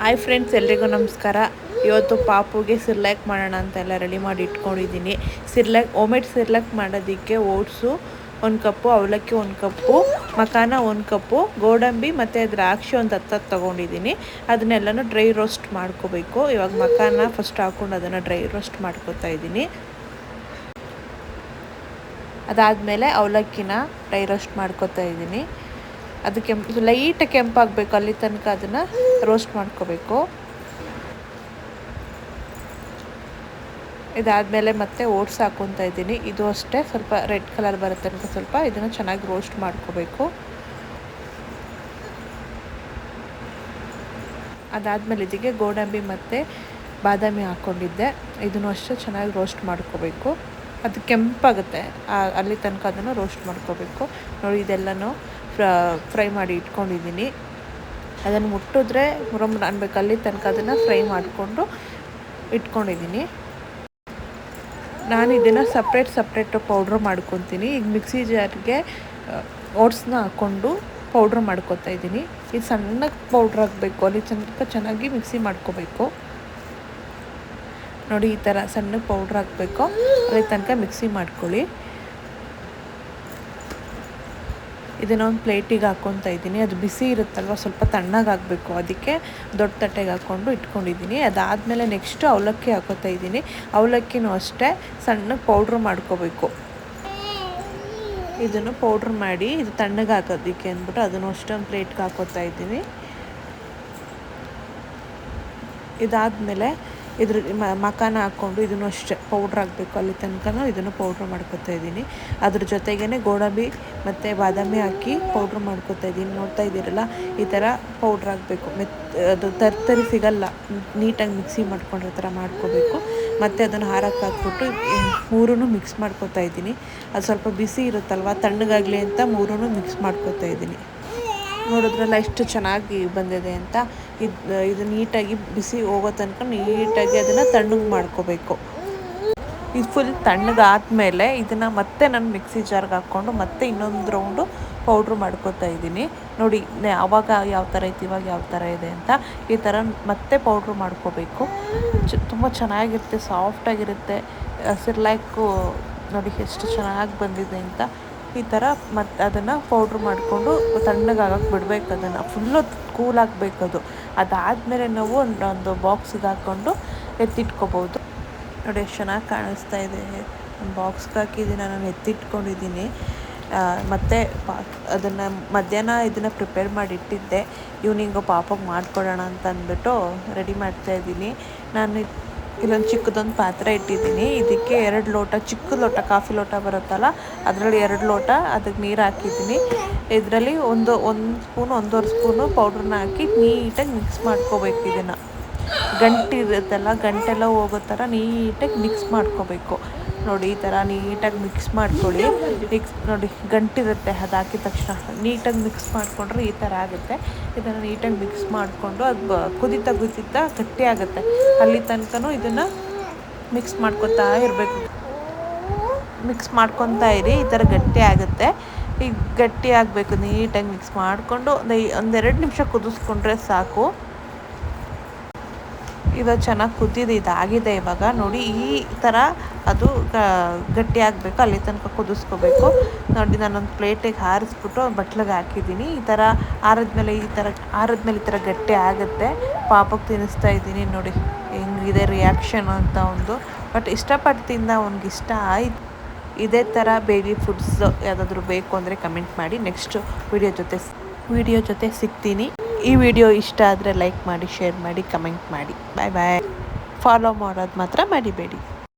Hi friends, ಎಲ್ರಿಗೂ ನಮಸ್ಕಾರ. ಇವತ್ತು ಪಾಪುಗೆ ಸಿರ್ಲ್ಯಾಕ್ ಮಾಡೋಣ ಅಂತೆಲ್ಲ ರೆಡಿ ಮಾಡಿ ಇಟ್ಕೊಂಡಿದ್ದೀನಿ. ಹೋಮ್ಮೇಡ್ ಸಿರ್ಲ್ಯಾಕ್ ಮಾಡೋದಕ್ಕೆ ಓಟ್ಸು 1 ಕಪ್ಪು, ಅವಲಕ್ಕಿ 1 ಕಪ್ಪು, ಮಕಾನ 1 ಕಪ್ಪು, ಗೋಡಂಬಿ ಮತ್ತು ದ್ರಾಕ್ಷಿ ಒಂದು 10 ತೊಗೊಂಡಿದ್ದೀನಿ. ಅದನ್ನೆಲ್ಲನೂ ಡ್ರೈ ರೋಸ್ಟ್ ಮಾಡ್ಕೋಬೇಕು. ಇವಾಗ ಮಕಾನ ಫಸ್ಟ್ ಹಾಕ್ಕೊಂಡು ಅದನ್ನು ಡ್ರೈ ರೋಸ್ಟ್ ಮಾಡ್ಕೋತಾ ಇದ್ದೀನಿ. ಅದಾದಮೇಲೆ ಅವಲಕ್ಕಿನ ಡ್ರೈ ರೋಸ್ಟ್ ಮಾಡ್ಕೋತಾ ಇದ್ದೀನಿ. ಅದಕ್ಕೆ ಲೈಟಾಗಿ ಕೆಂಪಾಗಬೇಕು, ಅಲ್ಲಿ ತನಕ ಅದನ್ನು ರೋಸ್ಟ್ ಮಾಡ್ಕೋಬೇಕು. ಇದಾದಮೇಲೆ ಮತ್ತೆ ಓಟ್ಸ್ ಹಾಕ್ಕೊತಾ ಇದ್ದೀನಿ. ಇದು ಅಷ್ಟೇ ಸ್ವಲ್ಪ ರೆಡ್ ಕಲರ್ ಬರೋ ತನಕ ಸ್ವಲ್ಪ ಇದನ್ನು ಚೆನ್ನಾಗಿ ರೋಸ್ಟ್ ಮಾಡ್ಕೋಬೇಕು. ಅದಾದಮೇಲೆ ಇದಕ್ಕೆ ಗೋಡಂಬಿ ಮತ್ತು ಬಾದಾಮಿ ಹಾಕ್ಕೊಂಡಿದ್ದೆ. ಇದನ್ನು ಅಷ್ಟೇ ಚೆನ್ನಾಗಿ ರೋಸ್ಟ್ ಮಾಡ್ಕೋಬೇಕು. ಅದು ಕೆಂಪಾಗುತ್ತೆ, ಅಲ್ಲಿ ತನಕ ಅದನ್ನು ರೋಸ್ಟ್ ಮಾಡ್ಕೋಬೇಕು. ನೋಡಿ, ಇದೆಲ್ಲನೂ ಫ್ರೈ ಮಾಡಿ ಇಟ್ಕೊಂಡಿದ್ದೀನಿ. ಅದನ್ನು ಮುಟ್ಟಿದ್ರೆ ಮುರಮುರ ಅನ್ಬೇಕು, ಅಲ್ಲಿ ತನಕ ಅದನ್ನು ಫ್ರೈ ಮಾಡಿಕೊಂಡು ಇಟ್ಕೊಂಡಿದ್ದೀನಿ. ನಾನು ಇದನ್ನು ಸಪ್ರೇಟು ಪೌಡ್ರ್ ಮಾಡ್ಕೊತೀನಿ. ಈಗ ಮಿಕ್ಸಿ ಜಾರ್ಗೆ ಓಟ್ಸ್ನ ಹಾಕ್ಕೊಂಡು ಪೌಡ್ರ್ ಮಾಡ್ಕೊತಾ ಇದ್ದೀನಿ. ಇದು ಸಣ್ಣಗೆ ಪೌಡ್ರ್ ಹಾಕಬೇಕು, ಅಲ್ಲಿ ತನಕ ಚೆನ್ನಾಗಿ ಮಿಕ್ಸಿ ಮಾಡ್ಕೋಬೇಕು. ನೋಡಿ, ಈ ಥರ ಸಣ್ಣಗೆ ಪೌಡ್ರ್ ಹಾಕಬೇಕು, ಅಲ್ಲಿ ತನಕ ಮಿಕ್ಸಿ ಮಾಡ್ಕೊಳ್ಳಿ. ಇದನ್ನು ಒಂದು ಪ್ಲೇಟಿಗೆ ಹಾಕ್ಕೊತಾ ಇದ್ದೀನಿ. ಅದು ಬಿಸಿ ಇರುತ್ತಲ್ವ, ಸ್ವಲ್ಪ ತಣ್ಣಗೆ ಹಾಕಬೇಕು, ಅದಕ್ಕೆ ದೊಡ್ಡ ತಟ್ಟೆಗೆ ಹಾಕ್ಕೊಂಡು ಇಟ್ಕೊಂಡಿದ್ದೀನಿ. ಅದಾದಮೇಲೆ ನೆಕ್ಸ್ಟು ಅವಲಕ್ಕಿ ಹಾಕೋತಾ ಇದ್ದೀನಿ. ಅವಲಕ್ಕಿನೂ ಅಷ್ಟೇ ಸಣ್ಣಗೆ ಪೌಡ್ರ್ ಮಾಡ್ಕೋಬೇಕು. ಇದನ್ನು ಪೌಡ್ರ್ ಮಾಡಿ ಇದು ತಣ್ಣಗೆ ಹಾಕೋದಕ್ಕೆ ಅಂದ್ಬಿಟ್ಟು ಅದನ್ನು ಅಷ್ಟೇ ಒಂದು ಪ್ಲೇಟ್ಗೆ ಹಾಕೋತಾ ಇದ್ದೀನಿ. ಇದಾದಮೇಲೆ ಇದ್ರ ಮಕಾನ ಹಾಕ್ಕೊಂಡು ಇದನ್ನು ಅಷ್ಟೇ ಪೌಡ್ರ್ ಹಾಕಬೇಕು, ಅಲ್ಲಿ ತನಕ ಇದನ್ನು ಪೌಡ್ರ್ ಮಾಡ್ಕೊತಾ ಇದ್ದೀನಿ. ಅದ್ರ ಜೊತೆಗೇ ಗೋಡಂಬಿ ಮತ್ತು ಬಾದಾಮಿ ಹಾಕಿ ಪೌಡ್ರ್ ಮಾಡ್ಕೊತಾ ಇದ್ದೀನಿ. ನೋಡ್ತಾ ಇದ್ದೀರಲ್ಲ, ಈ ಥರ ಪೌಡ್ರ್ ಹಾಕಬೇಕು. ಅದು ತರಿ ಸಿಗಲ್ಲ, ನೀಟಾಗಿ ಮಿಕ್ಸಿ ಮಾಡ್ಕೊಂಡ್ರೆ ಥರ ಮಾಡ್ಕೋಬೇಕು. ಮತ್ತು ಅದನ್ನು ಹಾರಕ್ಕೆ ಹಾಕ್ಬಿಟ್ಟು ಮೂರೂ ಮಿಕ್ಸ್ ಮಾಡ್ಕೊತಾ ಇದ್ದೀನಿ. ಅದು ಸ್ವಲ್ಪ ಬಿಸಿ ಇರುತ್ತಲ್ವ, ತಣ್ಣಗಾಗಲಿ ಅಂತ ಮೂರೂ ಮಿಕ್ಸ್ ಮಾಡ್ಕೊತಾ ಇದ್ದೀನಿ. ನೋಡಿದ್ರಲ್ಲ ಎಷ್ಟು ಚೆನ್ನಾಗಿ ಬಂದಿದೆ ಅಂತ. ಇದು ನೀಟಾಗಿ ಬಿಸಿ ಹೋಗೋ ತನಕ ನೀಟಾಗಿ ಅದನ್ನು ತಣ್ಣಗೆ ಮಾಡ್ಕೋಬೇಕು. ಇದು ಫುಲ್ ತಣ್ಣಗಾದ್ಮೇಲೆ ಇದನ್ನು ಮತ್ತೆ ನಾನು ಮಿಕ್ಸಿ ಜಾರ್ಗೆ ಹಾಕ್ಕೊಂಡು ಮತ್ತೆ ಇನ್ನೊಂದು ರೌಂಡು ಪೌಡ್ರ್ ಮಾಡ್ಕೋತಾ ಇದ್ದೀನಿ. ನೋಡಿ, ಆವಾಗ ಯಾವ ಥರ ಇತ್ತು, ಇವಾಗ ಯಾವ ಥರ ಇದೆ ಅಂತ. ಈ ಥರ ಮತ್ತೆ ಪೌಡ್ರ್ ಮಾಡ್ಕೋಬೇಕು. ತುಂಬ ಚೆನ್ನಾಗಿರುತ್ತೆ, ಸಾಫ್ಟಾಗಿರುತ್ತೆ ಸಿರ್ಲ್ಯಾಕು. ನೋಡಿ ಎಷ್ಟು ಚೆನ್ನಾಗಿ ಬಂದಿದೆ ಅಂತ. ಈ ಥರ ಮತ್ತು ಅದನ್ನು ಪೌಡ್ರ್ ಮಾಡಿಕೊಂಡು ತಣ್ಣಗಾಗಕ್ಕೆ ಬಿಡಬೇಕು. ಅದನ್ನು ಫುಲ್ಲು ಕೂಲ್ ಆಗಬೇಕು. ಅದಾದಮೇಲೆ ನಾವು ಒಂದು ಬಾಕ್ಸಿಗೆ ಹಾಕ್ಕೊಂಡು ಎತ್ತಿಟ್ಕೋಬೋದು. ನೋಡಿ ಎಷ್ಟು ಚೆನ್ನಾಗಿ ಕಾಣಿಸ್ತಾ ಇದೆ. ಒಂದು ಬಾಕ್ಸ್ಗೆ ಹಾಕಿದ್ದೀನಿ, ನಾನು ಎತ್ತಿಟ್ಕೊಂಡಿದ್ದೀನಿ. ಮತ್ತು ಅದನ್ನು ಮಧ್ಯಾಹ್ನ ಇದನ್ನು ಪ್ರಿಪೇರ್ ಮಾಡಿ ಇಟ್ಟಿದ್ದೆ. ಈವ್ನಿಂಗು ಪಾಪಗೆ ಮಾಡಿಕೊಡೋಣ ಅಂತ ಅಂದ್ಬಿಟ್ಟು ರೆಡಿ ಮಾಡ್ತಾಯಿದ್ದೀನಿ. ನಾನು ಇಲ್ಲೊಂದು ಚಿಕ್ಕದೊಂದು ಪಾತ್ರೆ ಇಟ್ಟಿದ್ದೀನಿ. ಇದಕ್ಕೆ 2 ಲೋಟ, ಚಿಕ್ಕ ಲೋಟ, ಕಾಫಿ ಲೋಟ ಬರುತ್ತಲ್ಲ, ಅದರಲ್ಲಿ 2 ಲೋಟ ಅದಕ್ಕೆ ನೀರು ಹಾಕಿದ್ದೀನಿ. ಇದರಲ್ಲಿ ಒಂದು ಸ್ಪೂನು, 1.5 ಸ್ಪೂನು ಪೌಡ್ರನ್ನ ಹಾಕಿ ನೀಟಾಗಿ ಮಿಕ್ಸ್ ಮಾಡ್ಕೋಬೇಕು. ಇದನ್ನು ಗಂಟಿರುತ್ತಲ್ಲ, ಗಂಟೆಲ್ಲ ಹೋಗೋ ಥರ ನೀಟಾಗಿ ಮಿಕ್ಸ್ ಮಾಡ್ಕೋಬೇಕು. ನೋಡಿ, ಈ ಥರ ನೀಟಾಗಿ ಮಿಕ್ಸ್ ಮಾಡ್ಕೊಳ್ಳಿ. ನೋಡಿ, ಗಂಟಿರುತ್ತೆ, ಅದು ಹಾಕಿದ ತಕ್ಷಣ ನೀಟಾಗಿ ಮಿಕ್ಸ್ ಮಾಡಿಕೊಂಡ್ರೆ ಈ ಥರ ಆಗುತ್ತೆ. ಇದನ್ನು ನೀಟಾಗಿ ಮಿಕ್ಸ್ ಮಾಡಿಕೊಂಡು ಅದು ಕುದೀತಾ ಗಟ್ಟಿ ಆಗುತ್ತೆ. ಅಲ್ಲಿ ತನಕ ಇದನ್ನು ಮಿಕ್ಸ್ ಮಾಡ್ಕೊತಾ ಇರಬೇಕು. ಮಿಕ್ಸ್ ಮಾಡ್ಕೊತಾ ಇರಿ, ಈ ಥರ ಗಟ್ಟಿ ಆಗುತ್ತೆ. ಈಗ ಗಟ್ಟಿ ಆಗಬೇಕು, ನೀಟಾಗಿ ಮಿಕ್ಸ್ ಮಾಡಿಕೊಂಡು ಒಂದು 2 ನಿಮಿಷ ಕುದಿಸ್ಕೊಂಡ್ರೆ ಸಾಕು. ಇವಾಗ ಚೆನ್ನಾಗಿ ಕುದ್ದಿದೆ, ಇದಾಗಿದೆ. ಇವಾಗ ನೋಡಿ, ಈ ಥರ ಅದು ಗಟ್ಟಿ ಆಗಬೇಕು, ಅಲ್ಲಿ ತನಕ ಕುದಿಸ್ಕೋಬೇಕು. ನೋಡಿ, ನಾನೊಂದು ಪ್ಲೇಟಿಗೆ ಹಾರಿಸ್ಬಿಟ್ಟು ಬಟ್ಲಿಗೆ ಹಾಕಿದ್ದೀನಿ. ಈ ಥರ ಆರಿದ್ಮೇಲೆ ಈ ಥರ ಗಟ್ಟಿ ಆಗುತ್ತೆ. ಪಾಪಕ್ಕೆ ತಿನ್ನಿಸ್ತಾ ಇದ್ದೀನಿ. ನೋಡಿ ಹೆಂಗಿದೆ ರಿಯಾಕ್ಷನ್ ಅಂತ ಒಂದು. ಬಟ್ ಇಷ್ಟಪಟ್ಟು ತಿಂದ, ಅವ್ನಿಗಿಷ್ಟ ಆಯ್ತು. ಇದೇ ಥರ ಬೇಬಿ ಫುಡ್ಸ್ ಯಾವುದಾದ್ರೂ ಬೇಕು ಅಂದರೆ ಕಮೆಂಟ್ ಮಾಡಿ. ನೆಕ್ಸ್ಟ್ ವಿಡಿಯೋ ಜೊತೆ ಸಿಗ್ತೀನಿ. ಈ ವಿಡಿಯೋ ಇಷ್ಟ ಆದರೆ ಲೈಕ್ ಮಾಡಿ, ಶೇರ್ ಮಾಡಿ, ಕಮೆಂಟ್ ಮಾಡಿ. ಬಾಯ್ ಬಾಯ್. ಫಾಲೋ ಮಾಡೋದು ಮಾತ್ರ ಮರಿಬೇಡಿ.